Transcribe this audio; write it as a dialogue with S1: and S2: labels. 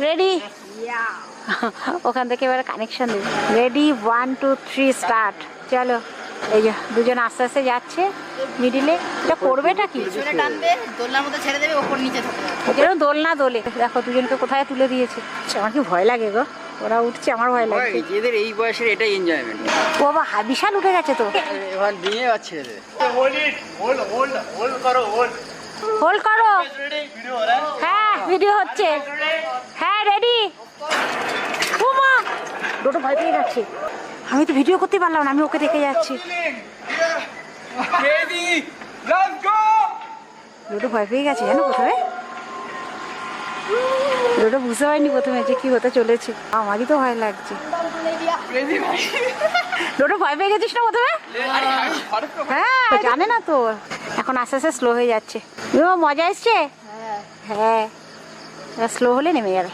S1: Ready? ওখান থেকে এবার কানেকশন দেবে। Ready, 1 2 3 start. চলো, এই যে দুজন আস্তে আস্তে যাচ্ছে মিডিলে। এটা করবেটা কি?
S2: টানবে, দোলনার মধ্যে ছেড়ে দেবে, ওপর নিচে থাকবে।
S1: যেন দোলনা দোলে। দেখো দুজনকে কোথায় তুলে দিয়েছে। আমার কি ভয় লাগে গো, ওরা উঠছে আমার ভয় লাগে।
S3: এদের এই বয়সের এটাই এনজয়মেন্ট।
S1: ও বাবা, বিশাল উঠে গেছে তো।
S3: এবার দিয়ে যাচ্ছে এদের।
S1: হোল্ড করো। হ্যাঁ, ভিডিও হচ্ছে। হ্যাঁ, রেডি। ওমা, ডোডো ভয় পেয়ে যাচ্ছে। আমি তো ভিডিও করতে পারলাম না, আমি ওকে দেখে যাচ্ছি। ডোডো ভয় পেয়ে গেছে জানো প্রথমে। ডোডো বুঝতে পারিনি প্রথমে যে কি হতে চলেছে। আমারই তো ভয় লাগছে। ডোডো ভয় পেয়ে গেছিস না প্রথমে? হ্যাঁ, জানে না তো। এখন আস্তে আস্তে স্লো হয়ে যাচ্ছে। মজা এসছে। হ্যাঁ, স্লো হলে নেমে যাবে।